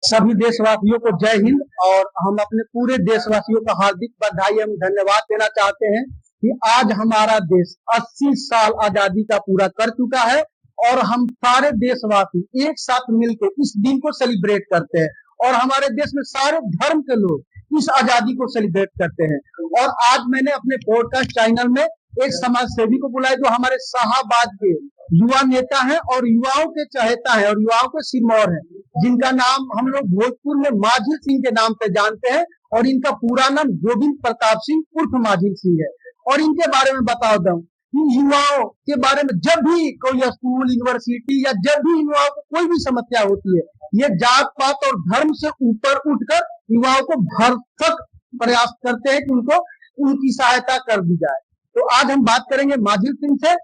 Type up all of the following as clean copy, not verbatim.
सभी देशवासियों को जय हिंद। और हम अपने पूरे देशवासियों का हार्दिक बधाई एवं धन्यवाद देना चाहते हैं कि आज हमारा देश 80 साल आजादी का पूरा कर चुका है और हम सारे देशवासी एक साथ मिलकर इस दिन को सेलिब्रेट करते हैं और हमारे देश में सारे धर्म के लोग इस आजादी को सेलिब्रेट करते हैं। और आज मैंने अपने पॉडकास्ट चैनल में एक समाज सेवी को बुलाया जो हमारे शाहाबाद के युवा नेता हैं और युवाओं के चहेता है और युवाओं के सिरमौर हैं, जिनका नाम हम लोग भोजपुर में माझिल सिंह के नाम से जानते हैं और इनका पूरा नाम गोविंद प्रताप सिंह उर्फ माझिल सिंह है। और इनके बारे में बता दूं कि युवाओं के बारे में जब भी कोई स्कूल यूनिवर्सिटी या जब भी युवाओं को कोई भी समस्या होती है, ये जात पात और धर्म से ऊपर उठकर युवाओं को भरसक प्रयास करते हैं कि उनको उनकी सहायता कर दी जाए। तो आज हम बात करेंगे माझिल सिंह से।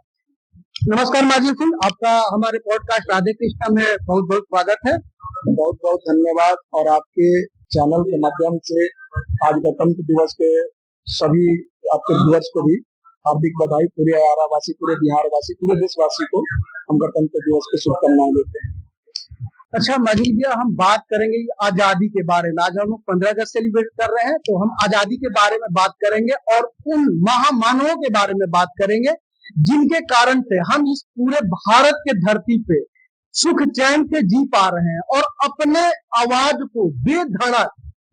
नमस्कार माझिल सिंह, आपका हमारे पॉडकास्ट राधे कृष्णा में बहुत बहुत स्वागत है। बहुत बहुत धन्यवाद। और आपके चैनल के माध्यम से आज गणतंत्र दिवस के सभी आपके व्यूअर्स को भी हार्दिक बधाई। पूरे आरावासी, पूरे बिहार वासी, पूरे देशवासी को हम गणतंत्र दिवस की शुभकामनाएं देते हैं। अच्छा माझिल भैया, हम बात करेंगे आजादी के बारे में। आज हम लोग 15 अगस्त सेलिब्रेट कर रहे हैं, तो हम आजादी के बारे में बात करेंगे और उन महामानवों के बारे में बात करेंगे जिनके कारण से हम इस पूरे भारत के धरती पे सुख चैन से जी पा रहे हैं और अपने आवाज को बेधड़क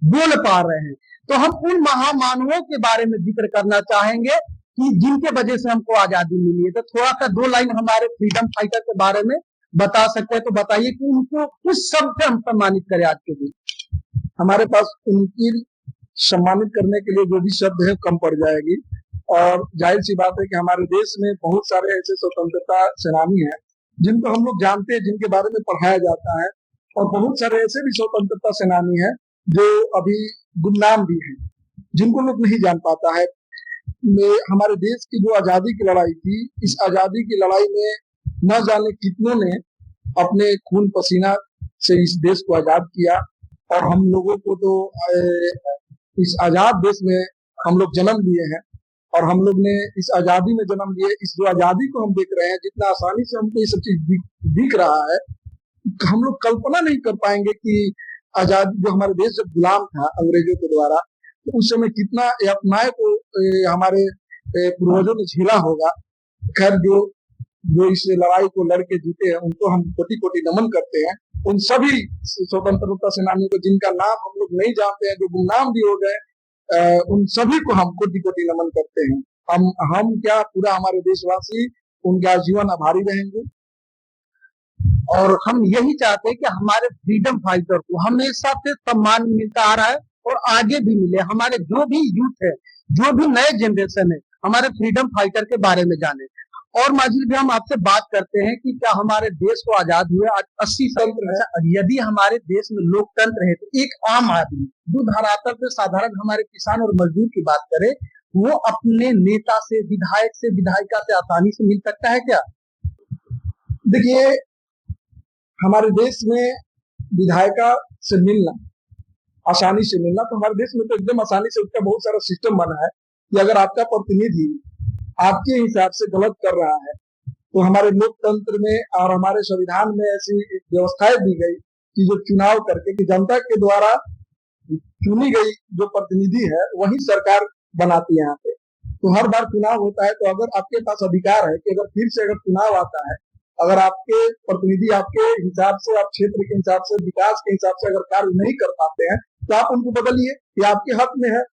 बोल पा रहे हैं। तो हम उन महामानवों के बारे में जिक्र करना चाहेंगे कि जिनके वजह से हमको आजादी मिली है। तो थोड़ा सा 2 लाइन हमारे फ्रीडम फाइटर के बारे में बता सकते हैं तो बताइए कि उनको किस शब्द से हम सम्मानित करें आज के दिन। हमारे पास उनकी सम्मानित करने के लिए जो भी शब्द है कम पड़ जाएगी। और जाहिर सी बात है कि हमारे देश में बहुत सारे ऐसे स्वतंत्रता सेनानी हैं जिनको हम लोग जानते हैं, जिनके बारे में पढ़ाया जाता है, और बहुत सारे ऐसे भी स्वतंत्रता सेनानी हैं जो अभी गुमनाम भी हैं, जिनको लोग नहीं जान पाता है। हमारे देश की जो आजादी की लड़ाई थी, इस आजादी की लड़ाई में न जाने कितनों ने अपने खून पसीना से इस देश को आजाद किया। और हम लोगों को तो इस आजाद देश में हम लोग जन्म लिए हैं और हम लोग ने इस आजादी में जन्म लिए। इस जो आजादी को हम देख रहे हैं, जितना आसानी से हमको ये सब चीज दिख रहा है, हम लोग कल्पना नहीं कर पाएंगे कि आजादी जो हमारे देश जब गुलाम था अंग्रेजों के द्वारा, तो उस समय कितना अपनाए को हमारे पूर्वजों ने झेला होगा। खैर, जो इस लड़ाई को लड़के जीते हैं उनको हम कोटि कोटि नमन करते हैं। उन सभी स्वतंत्रता सेनानियों को जिनका नाम हम लोग नहीं जानते हैं, जो गुमनाम भी हो गए, उन सभी को हम कोटि कोटि नमन करते हैं। हम क्या, पूरा हमारे देशवासी उनके आजीवन आभारी रहेंगे। और हम यही चाहते हैं कि हमारे फ्रीडम फाइटर को हमेशा से सम्मान मिलता आ रहा है और आगे भी मिले। हमारे जो भी यूथ है, जो भी नए जनरेशन है, हमारे फ्रीडम फाइटर के बारे में जाने। और माझिल भी हम आपसे बात करते हैं कि क्या हमारे देश को आजाद हुए आज 80 साल है। यदि हमारे देश में लोकतंत्र है तो एक आम आदमी जो धरातल पे साधारण हमारे किसान और मजदूर की बात करे, वो अपने नेता से, विधायक से, विधायिका से आसानी से मिल सकता है क्या? देखिए, हमारे देश में विधायिका से मिलना, आसानी से मिलना, तो हमारे देश में तो एकदम आसानी से उसका बहुत सारा सिस्टम बना है कि अगर आपका प्रतिनिधि आपके हिसाब से गलत कर रहा है, तो हमारे लोकतंत्र में और हमारे संविधान में ऐसी व्यवस्थाएं दी गई कि जो चुनाव करके, कि जनता के द्वारा चुनी गई जो प्रतिनिधि है वही सरकार बनाती है यहाँ पे। तो हर बार चुनाव होता है, तो अगर आपके पास अधिकार है कि अगर फिर से अगर चुनाव आता है, अगर आपके प्रतिनिधि आपके हिसाब से, आप क्षेत्र के हिसाब से, विकास के हिसाब से अगर कार्य नहीं कर पाते हैं, तो आप उनको बदलिए, ये आपके हक में है।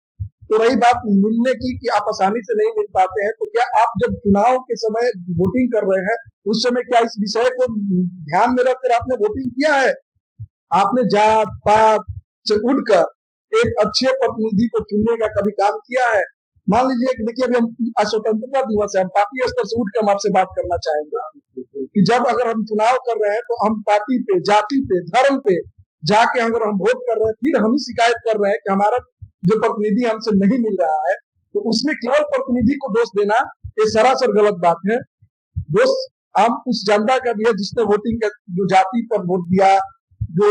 तो रही बात मिलने की कि आप आसानी से नहीं मिल पाते हैं, तो क्या आप जब चुनाव के समय वोटिंग कर रहे हैं, उस समय क्या इस विषय को ध्यान में रखकर आपने वोटिंग किया है? आपने जात पात से उठकर एक अच्छे प्रतिनिधि को चुनने का कभी काम किया है? मान लीजिए कि देखिए, अभी हम स्वतंत्रता दिवस है, हम पार्टी स्तर से उठकर हम आपसे बात करना चाहेंगे कि जब अगर हम चुनाव कर रहे हैं तो हम पार्टी पे, जाति पे, धर्म पे जाके अगर हम वोट कर रहे हैं, फिर हम शिकायत कर रहे हैं कि हमारा जो प्रतिनिधि हमसे नहीं मिल रहा है, तो उसमें केवल प्रतिनिधि को दोष देना ये सरासर गलत बात है। दोष हम उस जनता का भी है जिसने वोटिंग का जो जाति पर वोट दिया, जो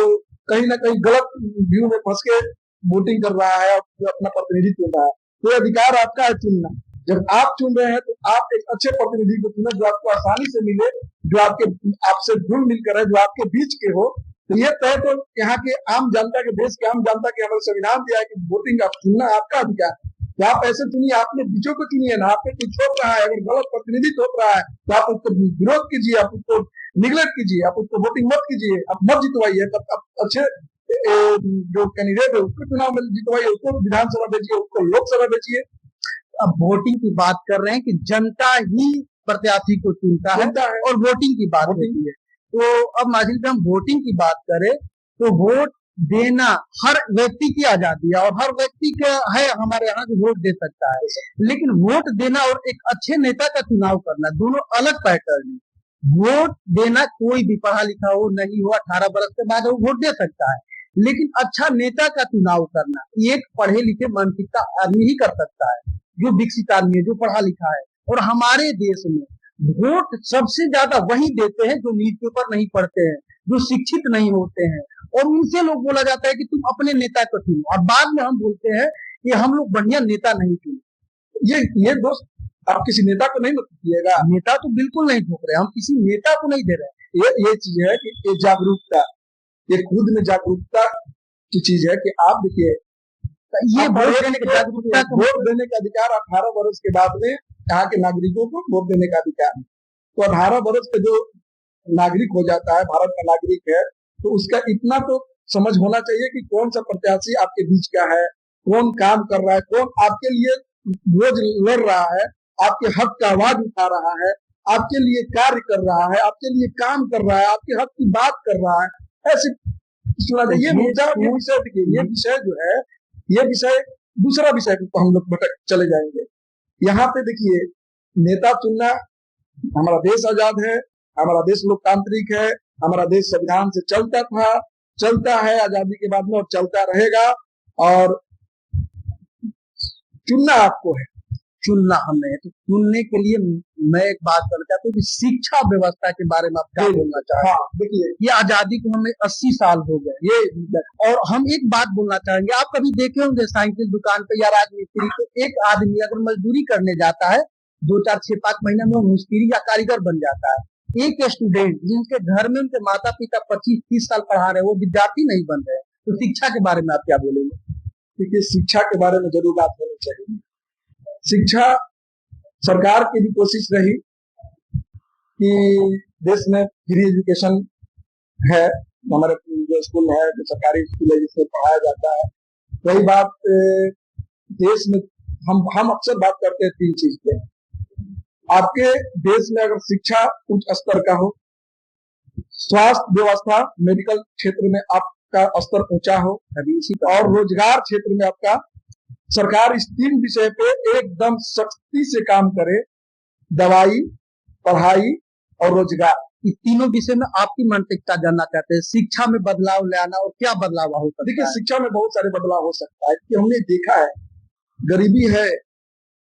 कहीं ना कहीं गलत व्यू में फंस के वोटिंग कर रहा है, अपना प्रतिनिधि चुन रहा है। तो अधिकार आपका है चुनना। जब आप चुन रहे हैं तो आप एक अच्छे प्रतिनिधि को चुने जो आपको आसानी से मिले, जो आपसे जुड़ मिलकर है, जो आपके बीच के हो, तो ये तय तो यहाँ के आम जनता के, देश के आम जनता के हमारे संविधान दिया है कि वोटिंग का चुनना आपका अधिकार है। तो आप ऐसे चुनिए, आपने बीचों को चुनिए ना, आपने कुछ थोप रहा है, अगर गलत प्रतिनिधित्व थोप रहा है तो आप उसको विरोध कीजिए, आप उसको निगलेक्ट कीजिए, आप उसको वोटिंग मत कीजिए, आप मत जितवाइए, तब अच्छे जो कैंडिडेट है उसको चुनाव में जितवाइए, उसको विधानसभा भेजिए, उसको लोकसभा भेजिए। अब वोटिंग की बात कर रहे हैं कि जनता ही प्रत्याशी को चुनता है और वोटिंग की बात होती है। तो अब माजिद हम वोटिंग की बात करें तो वोट देना हर व्यक्ति की आजादी है और हर व्यक्ति का है हमारे यहाँ जो वोट दे सकता है, लेकिन वोट देना और एक अच्छे नेता का चुनाव करना दोनों अलग पैटर्न है। वोट देना कोई भी पढ़ा लिखा हो नहीं हो 18 वर्ष के बाद वो वोट दे सकता है, लेकिन अच्छा नेता का चुनाव करना एक पढ़े लिखे मानसिकता आदमी ही कर सकता है, जो विकसित आदमी है, जो पढ़ा लिखा है। और हमारे देश में वोट सबसे ज्यादा वही देते हैं जो न्यूज़पेपर नहीं पढ़ते हैं, जो शिक्षित नहीं होते हैं, और उनसे लोग बोला जाता है कि तुम अपने नेता को चुनो, और बाद में हम बोलते हैं कि हम लोग बढ़िया नेता नहीं चुने। ये दोस्त आप किसी नेता को नहीं मत कीजिएगा, नेता तो बिल्कुल नहीं ठोक रहे, हम किसी नेता को नहीं दे रहे। ये चीज है कि ये जागरूकता, ये खुद में जागरूकता की चीज है कि आप देखिए ये वोट देने का अधिकार 18 वर्ष के बाद में यहाँ के नागरिकों को वोट देने का अधिकार है। तो 18 वर्ष का जो नागरिक हो जाता है, भारत का नागरिक है, तो उसका इतना तो समझ होना चाहिए कि कौन सा प्रत्याशी आपके बीच का है, कौन काम कर रहा है, कौन आपके लिए रोज लड़ रहा है, आपके हक का आवाज उठा रहा है, आपके लिए कार्य कर रहा है, आपके लिए काम कर रहा है, आपके हक की बात कर रहा है, ऐसे सुना जाए। ये मुद्दा, ये विषय देखिए, ये विषय जो है, ये विषय दूसरा विषय पर हम लोग भटक चले जाएंगे। यहाँ पे देखिए नेता चुनना, हमारा देश आजाद है, हमारा देश लोकतांत्रिक है, हमारा देश संविधान से चलता था, चलता है आजादी के बाद में और चलता रहेगा, और चुनना आपको है, चुनना हमें। तो चुनने के लिए मैं एक बात करना चाहता हूँ कि शिक्षा व्यवस्था के बारे में आप क्या बोलना चाहते हैं? हाँ, देखिए ये आजादी को हमें 80 साल हो गए ये, और हम एक बात बोलना चाहेंगे, आप कभी देखे होंगे साइकिल दुकान पे या राजमिस्त्री, तो एक आदमी अगर मजदूरी करने जाता है 2 4 6 5 महीने में वो मिस्त्री या कारीगर बन जाता है। एक स्टूडेंट जिनके घर में उनके माता पिता 25-30 साल पढ़ा रहे, वो विद्यार्थी नहीं बन रहे। तो शिक्षा के बारे में आप क्या बोलेंगे? देखिए शिक्षा के बारे में जरूर बात होनी चाहिए। शिक्षा सरकार की भी कोशिश रही कि देश में फ्री एजुकेशन है, हमारे जो स्कूल है, जो सरकारी स्कूल है जिसमें पढ़ाया जाता है। वही बात देश में हम अक्सर बात करते हैं 3 चीज पे। आपके देश में अगर शिक्षा उच्च स्तर का हो, स्वास्थ्य व्यवस्था मेडिकल क्षेत्र में आपका स्तर ऊंचा हो, और रोजगार क्षेत्र में आपका सरकार इस 3 विषय पे एकदम सख्ती से काम करे, दवाई, पढ़ाई और रोजगार, इस तीनों विषय में आपकी मानसिकता जानना चाहते हैं। शिक्षा में बदलाव ले आना, और क्या बदलाव हो सकता है? देखिए शिक्षा में बहुत सारे बदलाव हो सकता है कि हमने देखा है गरीबी है,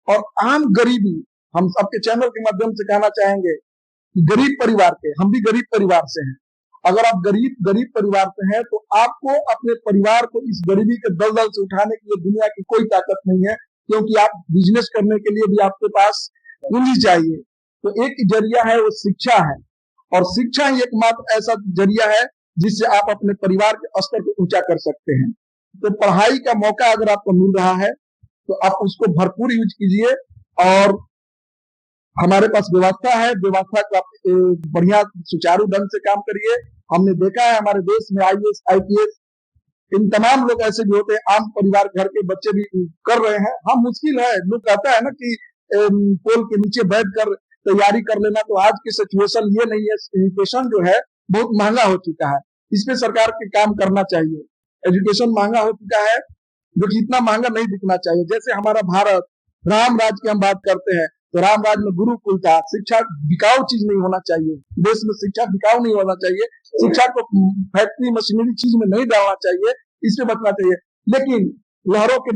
और आम गरीबी, हम आपके चैनल के माध्यम से कहना चाहेंगे कि गरीब परिवार के, हम भी गरीब परिवार से हैं, अगर आप गरीब परिवार से हैं तो आपको अपने परिवार को इस गरीबी के दलदल से उठाने के लिए दुनिया की कोई ताकत नहीं है, क्योंकि आप बिजनेस करने के लिए भी आपके पास पूंजी चाहिए। तो एक जरिया है वो शिक्षा है, और शिक्षा ही एकमात्र ऐसा जरिया है जिससे आप अपने परिवार के स्तर को ऊंचा कर सकते हैं। तो पढ़ाई का मौका अगर आपको मिल रहा है तो आप उसको भरपूर यूज कीजिए, और हमारे पास व्यवस्था है, व्यवस्था को आप बढ़िया सुचारू ढंग से काम करिए। हमने देखा है हमारे देश में IAS IPS इन तमाम लोग ऐसे भी होते हैं, आम परिवार घर के बच्चे भी कर रहे हैं। हाँ मुश्किल है, लोग कहता है ना कि पोल के नीचे बैठ कर तैयारी कर लेना, तो आज की सिचुएशन ये नहीं है। एजुकेशन जो है बहुत महंगा हो चुका है, इस पे सरकार के काम करना चाहिए। एजुकेशन महंगा हो चुका है, जो कि इतना महंगा नहीं बिकना चाहिए। जैसे हमारा भारत राम राज की हम बात करते हैं, तो राम राज में गुरुकुल था। शिक्षा बिकाऊ चीज नहीं होना चाहिए, देश में शिक्षा बिकाऊ नहीं होना चाहिए, शिक्षा को फैक्ट्री मशीनरी चीज में नहीं डालना चाहिए, इस पे बचना चाहिए। लेकिन लहरों के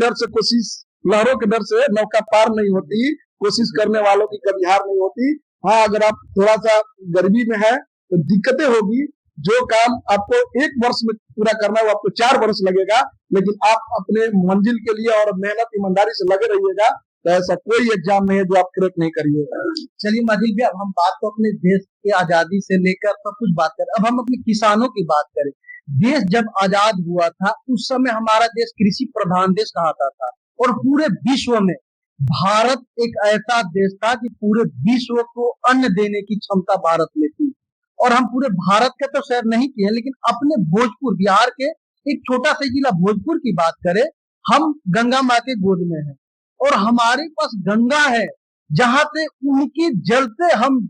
डर से नौका पार नहीं होती, कोशिश करने वालों की कभी हार नहीं होती। हाँ अगर आप थोड़ा सा गरीबी में है तो दिक्कतें होगी, जो काम आपको 1 वर्ष में पूरा करना है वो आपको 4 वर्ष लगेगा, लेकिन आप अपने मंजिल के लिए और मेहनत ईमानदारी से लगे रहिएगा तो ऐसा कोई एग्जाम नहीं है जो आप क्रैक नहीं करिएगा। चलिए माजिद भाई, अब हम बात तो अपने देश की आजादी से लेकर सब कुछ बात करें, अब हम अपने किसानों की बात करें। देश जब आजाद हुआ था उस समय हमारा देश कृषि प्रधान देश कहता था, और पूरे विश्व में भारत एक ऐसा देश था कि पूरे विश्व को अन्न देने की क्षमता भारत में थी। और हम पूरे भारत के तो सैर नहीं किए, लेकिन अपने भोजपुर बिहार के एक छोटा सा जिला भोजपुर की बात करें, हम गंगा माँ के गोद में हैं और हमारे पास गंगा है जहां से उनकी जल से हम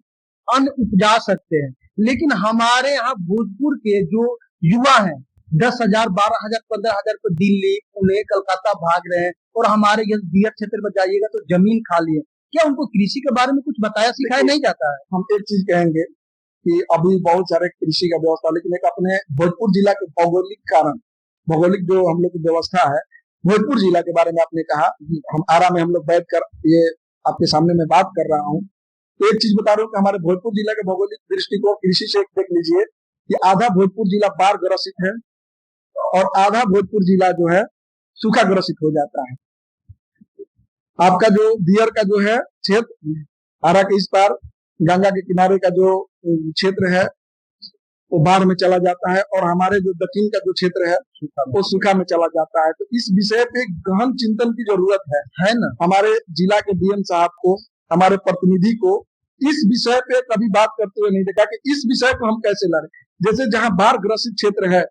अन्न उपजा सकते हैं। लेकिन हमारे यहाँ भोजपुर के जो युवा हैं 10,000, 12,000, 15,000 को दिल्ली, पुणे, कलकत्ता भाग रहे हैं, और हमारे यहाँ बिहार क्षेत्र में जाइएगा तो जमीन खाली है। क्या उनको कृषि के बारे में कुछ बताया सिखाया नहीं जाता है? हम एक चीज कहेंगे कि अभी बहुत सारे कृषि का व्यवस्था, लेकिन एक अपने भोजपुर जिला के भौगोलिक कारण, भौगोलिक जो हम लोग की व्यवस्था है, भोजपुर जिला के बारे में आपने कहा, हम आरा में हम लोग बैठ कर ये आपके सामने मैं बात कर रहा हूँ। तो एक चीज बता रहा हूँ कि हमारे भोजपुर जिला के भौगोलिक दृष्टिकोण कृषि से देख लीजिए कि आधा भोजपुर जिला बाढ़ ग्रसित है और आधा भोजपुर जिला जो है सूखा ग्रसित हो जाता है। आपका जो दियर का जो है क्षेत्र, आरा के इस पार गंगा के किनारे का जो क्षेत्र है वो बाढ़ में चला जाता है, और हमारे जो दक्षिण का जो क्षेत्र है वो सूखा में चला जाता है। तो इस विषय पे गहन चिंतन की जरूरत है ना। हमारे जिला के डीएम साहब को, हमारे प्रतिनिधि को इस विषय पे कभी बात करते हुए नहीं देखा कि इस विषय को हम कैसे लड़े। जैसे जहाँ बाढ़ ग्रसित क्षेत्र है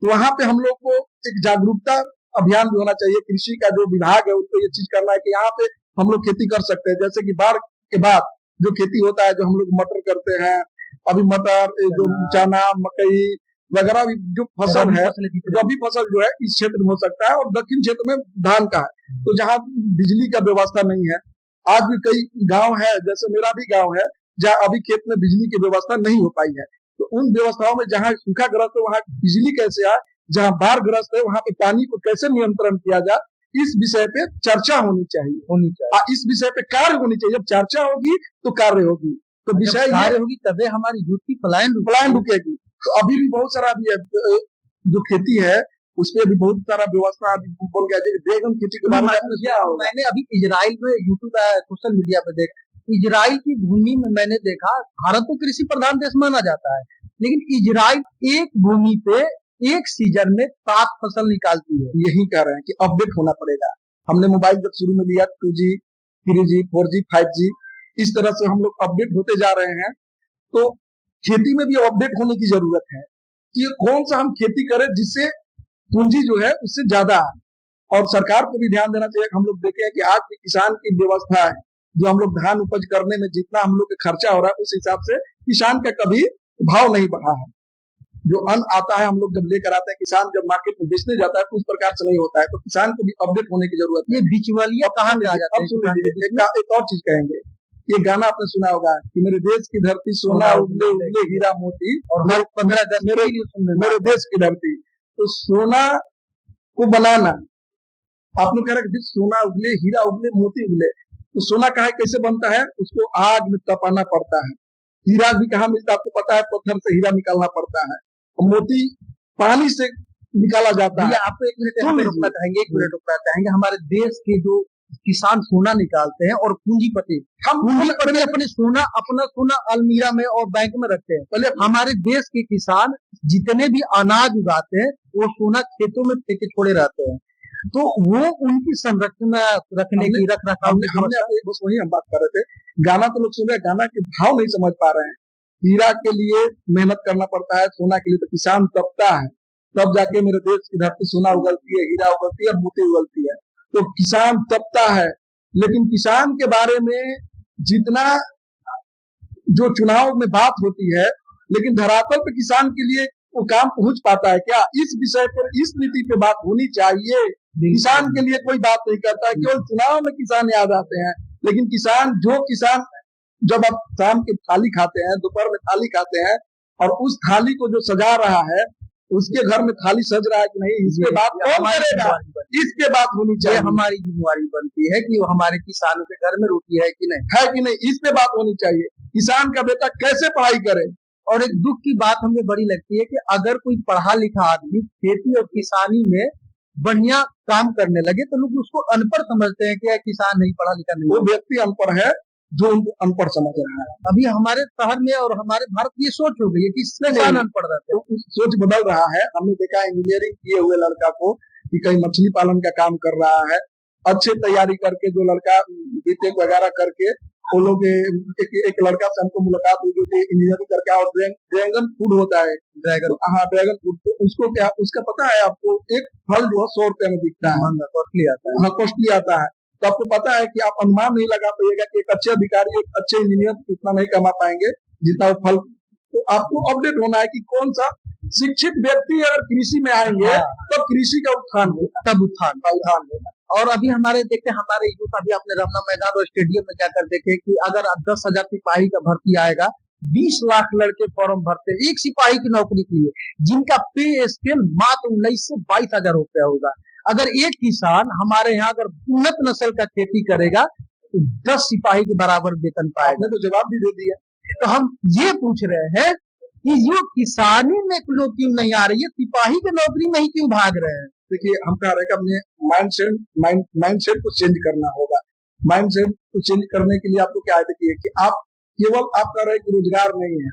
तो वहां पे हम लोग को एक जागरूकता अभियान भी होना चाहिए। कृषि का जो विभाग है उसको ये चीज करना है कि यहाँ पे हम लोग खेती कर सकते हैं। जैसे कि बाढ़ के बाद जो खेती होता है, जो हम लोग मटर करते हैं, अभी मटर, जो चना, मकई वगैरह जो फसल है, रबी फसल जो है इस क्षेत्र में हो सकता है, और दक्षिण क्षेत्र में धान का है। तो जहाँ बिजली का व्यवस्था नहीं है, आज भी कई गांव है, जैसे मेरा भी गांव है, जहाँ अभी खेत में बिजली की व्यवस्था नहीं हो पाई है। तो उन व्यवस्थाओं में जहाँ सूखा ग्रस्त है वहाँ बिजली कैसे आए, जहाँ बाढ़ ग्रस्त है वहाँ पे पानी को कैसे नियंत्रण किया जाए, इस विषय पे चर्चा होनी चाहिए। इस विषय पे कार्य होनी चाहिए। जब चर्चा होगी तो कार्य होगी, तो विषय कार्य होगी तभी हमारी यूथ की पलायन रुकेगी। तो अभी भी बहुत सारा अभी जो खेती है उस पर भी बहुत सारा व्यवस्था अभी बोल गया। ड्रैगन खेती के बारे में मैंने अभी इजराइल में यूट्यूब सोशल मीडिया पे देखा, इजराइल की भूमि में मैंने देखा, भारत तो कृषि प्रधान देश माना जाता है, लेकिन इजराइल एक भूमि पे एक सीजन में 7 फसल निकालती है। यही कह रहे हैं कि अपडेट होना पड़ेगा। हमने मोबाइल जब शुरू में लिया 2G, 3G, 4G, 5G, इस तरह से हम लोग अपडेट होते जा रहे हैं। तो खेती में भी अपडेट होने की जरूरत है कि कौन सा हम खेती करें जिससे पूंजी जो है उससे ज्यादा है। और सरकार को भी ध्यान देना चाहिए। हम लोग देखे हैं कि आज भी किसान की व्यवस्था है, जो हम लोग धान उपज करने में जितना हम लोग का खर्चा हो रहा है उस हिसाब से किसान का कभी भाव नहीं बढ़ा है। जो अन्न आता है हम लोग जब लेकर आते हैं, किसान जब मार्केट में बेचने जाता है तो उस प्रकार से नहीं होता है। तो किसान को भी अपडेट होने की जरूरत है। ये बिचौलिया कहाँ में आ जाता है? एक और चीज कहेंगे, ये गाना आपने सुना होगा कि मेरे देश की धरती सोना उगले उगले हीरा मोती, और हर 15 अगस्त मेरे देश की धरती। तो सोना को बनाना, आप लोग कह रहे हैं सोना उगले हीरा उगले मोती उगले, तो सोना कहाँ कैसे बनता है? उसको आग में तपाना पड़ता है। हीरा भी कहाँ मिलता है आपको पता है? पत्थर से हीरा निकालना पड़ता है। मोती पानी से निकाला जाता है। आपको एक मिनट रुकना चाहेंगे। हमारे देश के जो किसान सोना निकालते हैं और पूंजीपति, हम पूंजीपति अपने सोना, अपना सोना अलमीरा में और बैंक में रखते हैं। पहले हमारे देश के किसान जितने भी अनाज उगाते हैं वो सोना खेतों में फेंके छोड़े रहते हैं। तो वो उनकी संरचना रखने की, रख रखाव, हमने बस वही हम बात कर रहे थे। गाना तो लोग सुन रहे हैं, गाना के भाव नहीं समझ पा रहे हैं। हीरा के लिए मेहनत करना पड़ता है, सोना के लिए तो किसान तपता है, तब जाके मेरे देश की धरती सोना उगलती है, हीरा उगलती है और मोती उगलती है। तो किसान तपता है, लेकिन किसान के बारे में जितना जो चुनाव में बात होती है, लेकिन धरातल पे किसान के लिए वो काम पहुंच पाता है क्या? इस विषय पर, इस नीति पे बात होनी चाहिए। किसान के लिए कोई बात नहीं करता है, केवल चुनाव में किसान याद आते हैं। लेकिन किसान जब आप शाम की थाली खाते हैं, दोपहर में थाली खाते हैं, और उस थाली को जो सजा रहा है, उसके घर में थाली सज रहा है कि नहीं, इसके बात कौन करेगा? इसके बात होनी चाहिए। हमारी जिम्मेवारी बनती है कि हमारे किसानों के घर में रोटी है कि नहीं, इस पे बात होनी चाहिए। किसान का बेटा कैसे पढ़ाई करे? और एक दुख की बात हमें बड़ी लगती है कि अगर कोई पढ़ा लिखा आदमी खेती और किसानी में बढ़िया काम करने लगे तो लोग उसको अनपढ़ समझते हैं कि किसान नहीं, पढ़ा लिखा नहीं। वो व्यक्ति अनपढ़ है, जो उनको अनपढ़ समझ रहा है। अभी हमारे शहर में और हमारे भारत की ये सोच हो गई है कि किसान अनपढ़ रहते हैं। तो सोच बदल रहा है। हमने देखा इंजीनियरिंग किए हुए लड़का को कि कहीं मछली पालन का काम कर रहा है, अच्छे तैयारी करके जो लड़का बीटेक वगैरह करके वो लोग एक लड़का से हमको मुलाकात हुई जो कि इंजीनियरिंग करके और ड्रैगन फूड होता है, ड्रैगन, हाँ ड्रैगन फूड, तो उसको क्या उसका पता है आपको, एक फल जो है 100 रुपए में बिकता है, कॉस्टली आता है। हाँ कॉस्टली आता है। तो आपको पता है कि आप अनुमान नहीं लगा पाइएगा कि एक अच्छे अधिकारी एक अच्छे इंजीनियर इतना नहीं कमा पाएंगे जितना वो फल। तो आपको अपडेट होना है कि कौन सा शिक्षित व्यक्ति अगर कृषि में आएंगे तब कृषि का उत्थान होगा, तब उत्थान होगा। और अभी हमारे देखते हमारे यूथ अभी अपने रमना मैदान और स्टेडियम में जाकर देखे कि अगर 10,000 सिपाही का भर्ती आएगा, 20 लाख लड़के फॉर्म भरते हैं एक सिपाही की नौकरी के लिए, जिनका पे स्केल मात्र 19 से 22,000 रुपया होगा। अगर एक किसान हमारे यहाँ अगर उन्नत नस्ल का खेती करेगा तो 10 सिपाही के बराबर वेतन पाएगा। आपने तो जवाब भी दे दिया। तो हम ये पूछ रहे हैं कि जो किसानी में लोग क्यों नहीं आ रही है, सिपाही की नौकरी में ही क्यों भाग रहे हैं? देखिए हम कह रहे हैं कि अपने माइंडसेट को चेंज करना होगा। माइंडसेट को चेंज करने के लिए आपको क्या है, देखिए कि आप केवल आप कह रहे हैं कि रोजगार नहीं है,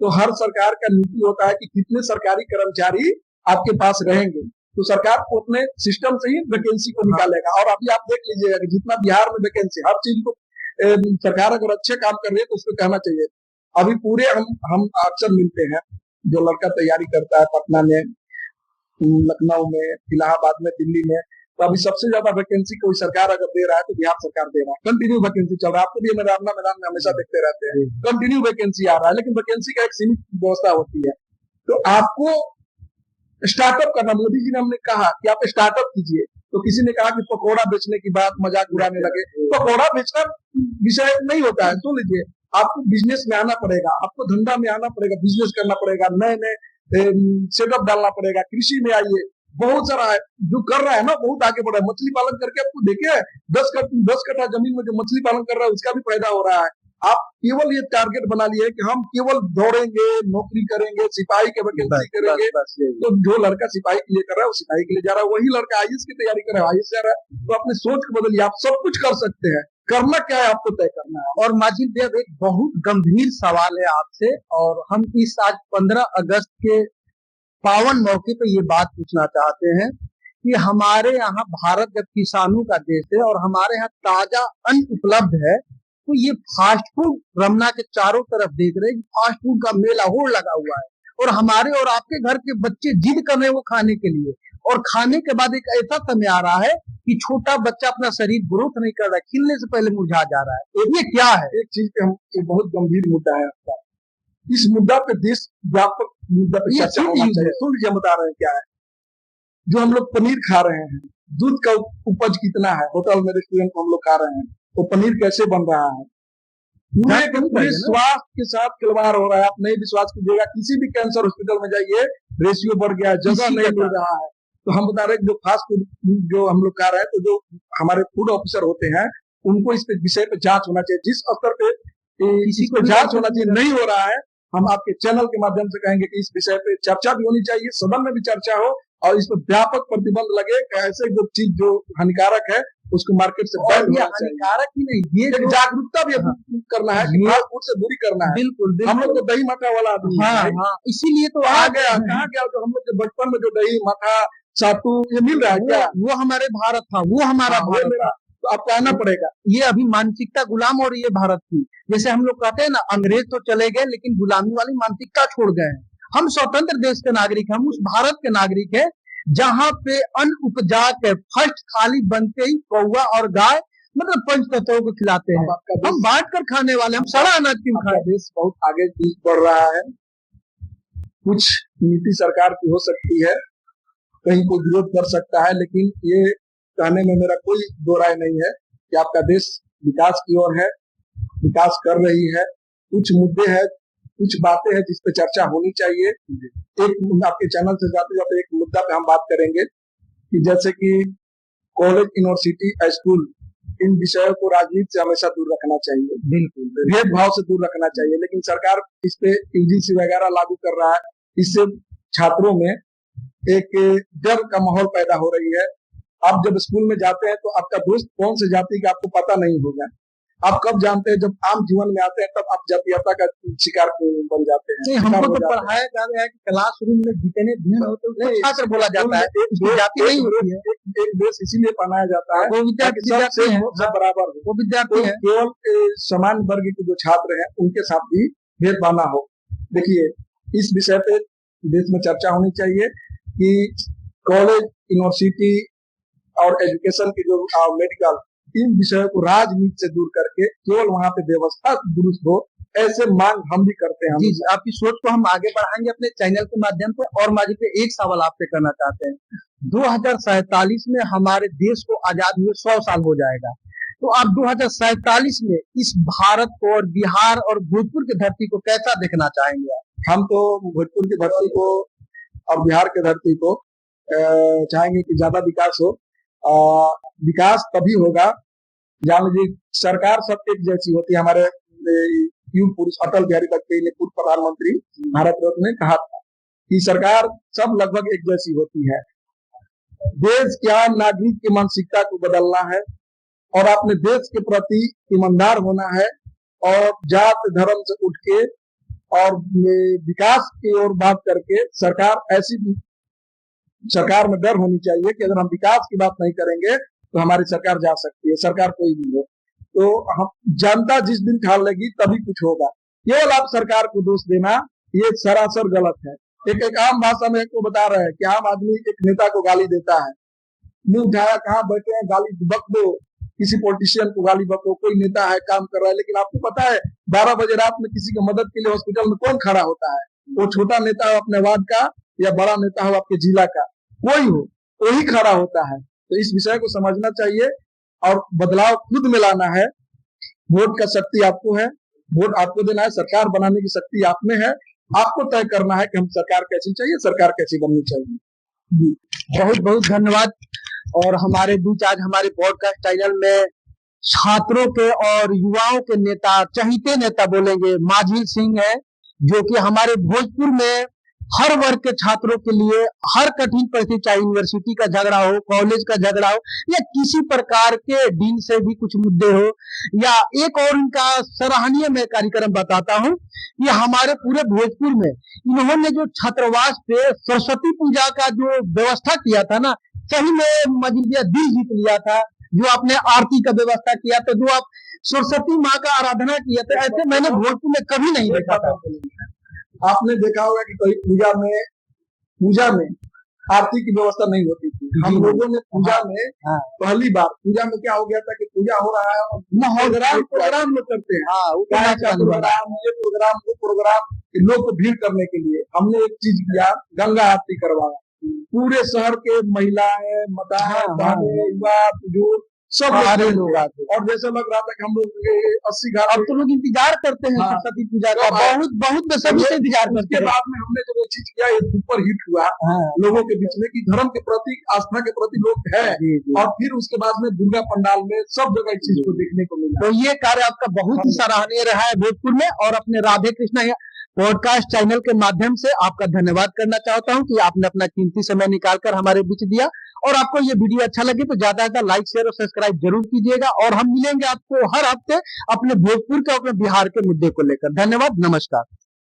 तो हर सरकार का नीति होता है कि कितने सरकारी कर्मचारी आपके पास रहेंगे, तो सरकार को अपने सिस्टम से ही वैकेंसी को निकालेगा। और अभी आप देख लीजिएगा कि जितना बिहार में वैकेंसी, हर चीज को सरकार अगर अच्छे काम कर रही है तो उसको कहना चाहिए। अभी पूरे हम अक्सर मिलते हैं, जो लड़का तैयारी करता है पटना में, लखनऊ में, इलाहाबाद में, दिल्ली में, तो अभी सबसे ज्यादा वैकेंसी कोई सरकार अगर दे रहा है तो बिहार सरकार दे रहा है। कंटिन्यू वैकेंसी चल रहा है, आपको भी मेरा अपना मैदान में हमेशा देखते रहते हैं, कंटिन्यू वैकेंसी आ रहा है, लेकिन वैकेंसी का एक सीमित व्यवस्था होती है। तो आपको स्टार्टअप करना, मोदी जी ने हमने कहा कि आप स्टार्टअप कीजिए, तो किसी ने कहा कि पकौड़ा बेचने की बात मजाक उड़ाने लगे। पकौड़ा बेचना विषय नहीं होता है, सुन लीजिए, आपको बिजनेस में आना पड़ेगा, आपको धंधा में आना पड़ेगा, बिजनेस करना पड़ेगा, नए नए सेटअप डालना पड़ेगा। कृषि में आइए, बहुत सारा है जो कर रहा है ना, बहुत आगे बढ़ रहा है। मछली पालन करके आपको देखिए 10 कट्ठा जमीन में जो मछली पालन कर रहा है उसका भी फायदा हो रहा है। आप केवल ये टारगेट बना लिए कि हम केवल दौड़ेंगे, नौकरी करेंगे, सिपाही के वैकेंसी करेंगे, तो जो लड़का सिपाही के लिए कर रहा है वो सिपाही के लिए जा रहा है, वही लड़का आईएएस की तैयारी कर रहा है आईएएस जा रहा है। तो अपने सोच को बदलिए, आप सब कुछ कर सकते हैं, करना क्या है आपको तय करना है। और माजिद देव एक बहुत गंभीर सवाल है आपसे, और हम इस आज 15 अगस्त के पावन मौके पे ये बात पूछना चाहते हैं कि हमारे यहाँ भारत जब किसानों का देश है और हमारे यहाँ ताजा अन्न उपलब्ध है, तो ये फास्ट फूड रमना के चारों तरफ देख रहे हैं, फास्ट फूड का मेला होड़ लगा हुआ है, और हमारे और आपके घर के बच्चे जिद कर रहे हैं वो खाने के लिए, और खाने के बाद एक ऐसा समय आ रहा है कि छोटा बच्चा अपना शरीर ग्रोथ नहीं कर रहा है, खिलने से पहले मुरझा जा रहा है। ये क्या है? एक चीज पे हम, ये बहुत गंभीर मुद्दा है आपका, इस मुद्दा पे देश व्यापक मुद्दा पे चर्चा होना चाहिए। सुन लीजिए, बता रहे हैं क्या है। जो हम लोग पनीर खा रहे हैं, दूध का उपज कितना है, होटल में रेस्टोरेंट में हम लोग खा रहे हैं, तो पनीर कैसे बन रहा है, पूरे स्वास्थ्य के साथ खिलवाड़ हो रहा है। आप नहीं विश्वास कीजिएगा, किसी भी कैंसर हॉस्पिटल में जाइए, रेशियो बढ़ गया है, जगह नहीं मिल रहा है। तो हम बता रहे हैं जो फास्ट फूड जो हम लोग खा रहे हैं, तो जो हमारे फूड ऑफिसर होते हैं उनको इस विषय पे जांच होना चाहिए। जिस स्तर पे किसी को जांच होना चाहिए नहीं हो रहा है, हम आपके चैनल के माध्यम से कहेंगे कि इस विषय पे चर्चा भी होनी चाहिए, सदन में भी चर्चा हो, और इस पर व्यापक प्रतिबंध लगे। ऐसे जो चीज जो हानिकारक है उसको मार्केट से बैन होना चाहिए। हानिकारक ही नहीं, ये जागरूकता भी करना है कि फास्ट फूड से दूरी करना है। बिल्कुल, हम लोग तो दही मठा वाला आदमी है, इसीलिए तो कहाँ गया जो हम लोग बचपन में जो दही मठा सातू ये मिल रहा है क्या, वो हमारे भारत था, वो हमारा भारत था। तो आपको आना पड़ेगा। ये अभी मानसिकता गुलाम हो रही है भारत की। जैसे हम लोग कहते हैं ना, अंग्रेज तो चले गए लेकिन गुलामी वाली मानसिकता छोड़ गए हैं। हम स्वतंत्र देश के नागरिक, हम उस भारत के नागरिक है जहाँ पे अन्न उपजा के फर्स्ट थाली बनते ही कौवा और गाय मतलब पंच तत्वों को खिलाते हैं। हम बांट कर खाने वाले, हम सड़ा अनाज क्यों खाए? देश बहुत आगे बढ़ रहा है, कुछ नीति सरकार की हो सकती है, कहीं कोई विरोध कर सकता है, लेकिन ये कहने में मेरा कोई दो राय नहीं है कि आपका देश विकास की ओर है, विकास कर रही है। कुछ मुद्दे हैं, कुछ बातें हैं जिस पे चर्चा होनी चाहिए। एक आपके चैनल से जाते जाते एक मुद्दा पे हम बात करेंगे कि जैसे कि कॉलेज, यूनिवर्सिटी, स्कूल, इन विषयों को राजनीति से हमेशा दूर रखना चाहिए, बिल्कुल भेदभाव से दूर रखना चाहिए। लेकिन सरकार इस पे यूजीसी वगैरह लागू कर रहा है, इससे छात्रों में एक डर का माहौल पैदा हो रही है। आप जब स्कूल में जाते हैं तो आपका दोस्त कौन से जाति का आपको पता नहीं होगा, आप कब जानते हैं, जब आम जीवन में आते हैं तब आप जातीयता का शिकार बन जाते हैं। नहीं, हमको तो पढ़ाया जा रहा है कि क्लासरूम में जितने भिन्न होते हैं उसको छात्र बोला जाता है, उसकी जाति नहीं होती है। एक देश इसीलिए बनाया जाता है वो विद्यार्थी हैं, सब बराबर हो, वो विद्यार्थी हैं। केवल समान वर्ग के जो छात्र हैं उनके साथ भी भेदभाव ना हो। देखिए, इस विषय पे देश में चर्चा होनी चाहिए कि कॉलेज, यूनिवर्सिटी और एजुकेशन की जो मेडिकल, इन विषयों को राजनीति से दूर करके केवल वहाँ पे व्यवस्था दुरुस्त हो, ऐसे मांग हम भी करते हैं। जी, आपकी सोच को हम आगे बढ़ाएंगे अपने चैनल के माध्यम से। और माजी पे एक सवाल आपसे करना चाहते हैं। 2047 में हमारे देश को आजाद हुए 100 साल हो जाएगा, तो आप 2047 में इस भारत को और बिहार और भोजपुर की धरती को कैसा देखना चाहेंगे? हम तो भोजपुर की धरती को और बिहार की धरती को चाहेंगे कि ज्यादा विकास हो। विकास तभी होगा, जान लीजिए सरकार सब एक जैसी होती है। हमारे युग पुरुष अटल बिहारी वाजपेयी ने, पूर्व प्रधानमंत्री भारत रत्न ने कहा था कि सरकार सब लगभग एक जैसी होती है। देश के आम नागरिक की मानसिकता को बदलना है और अपने देश के प्रति ईमानदार होना है और जात धर्म से उठ के और विकास की ओर बात करके सरकार में डर होनी चाहिए कि अगर हम विकास की बात नहीं करेंगे तो हमारी सरकार जा सकती है, सरकार कोई भी हो। तो हम जनता जिस दिन ठान लेगी तभी कुछ होगा। केवल आप सरकार को दोष देना ये सरासर गलत है। एक आम भाषा में को बता रहे हैं कि आम आदमी एक नेता को गाली देता है, मुंह उठाया कहाँ बैठे हैं, गाली बक दो, किसी पॉलिटिशियन को गाली बको, कोई नेता है काम कर रहा है। लेकिन आपको पता है 12 बजे रात में किसी की मदद के लिए हॉस्पिटल में कौन खड़ा होता है? वो छोटा नेता हो अपने वार्ड का या बड़ा नेता हो आपके जिला का, कोई हो, वही खड़ा होता है। तो इस विषय को समझना चाहिए और बदलाव खुद में लाना है। वोट का शक्ति आपको है, वोट आपको देना है, सरकार बनाने की शक्ति आप में है। आपको तय करना है कि हम सरकार कैसी चाहिए, सरकार कैसी बननी चाहिए। बहुत बहुत धन्यवाद। और हमारे बीच आज हमारे पॉडकास्ट चैनल में छात्रों के और युवाओं के नेता, चहीते नेता बोलेंगे, माझिल सिंह है, जो कि हमारे भोजपुर में हर वर्ग के छात्रों के लिए हर कठिन परिस्थिति, चाहे यूनिवर्सिटी का झगड़ा हो, कॉलेज का झगड़ा हो या किसी प्रकार के डीन से भी कुछ मुद्दे हो, या एक और इनका सराहनीय मैं कार्यक्रम बताता हूँ कि हमारे पूरे भोजपुर में इन्होंने जो छात्रावास पे सरस्वती पूजा का जो व्यवस्था किया था ना, सही में मजिलिया दिल जीत लिया था। जो आपने आरती का व्यवस्था किया था, जो आप सरस्वती माँ का आराधना किया था, ऐसे मैंने भोजपुर में कभी नहीं देखा था। आपने देखा होगा कि कहीं पूजा में आरती की व्यवस्था नहीं होती थी। हम लोगों ने पूजा में पहली बार पूजा में क्या हो गया था कि पूजा हो रहा है, प्रोग्राम लोग करते हैं, प्रोग्राम लोग को भीड़ करने के लिए हमने एक चीज किया, गंगा आरती करवाया। पूरे शहर के महिलाएं, माताएं, युवा, बुजुर्ग सब लोग आते, और जैसे लग रहा था कि हम लोग 80 घर। अब तो लोग इंतजार करते हैं सरस्वती पूजा का, बहुत बेसब्री से इंतजार करते हैं। बाद में हमने जब ये चीज किया, ये सुपर हिट हुआ लोगों के बीच में कि धर्म के प्रति, आस्था के प्रति लोग है। और फिर उसके बाद में दुर्गा पंडाल में सब जगह इस चीज को देखने को मिला। तो ये कार्य आपका बहुत ही सराहनीय रहा है भोजपुर में। और अपने राधे कृष्णा पॉडकास्ट चैनल के माध्यम से आपका धन्यवाद करना चाहता हूं कि आपने अपना कीमती समय निकालकर हमारे बीच दिया। और आपको ये वीडियो अच्छा लगे तो ज्यादा से ज्यादा लाइक, शेयर और सब्सक्राइब जरूर कीजिएगा। और हम मिलेंगे आपको हर हफ्ते अपने भोजपुर के, अपने बिहार के मुद्दे को लेकर। धन्यवाद, नमस्कार।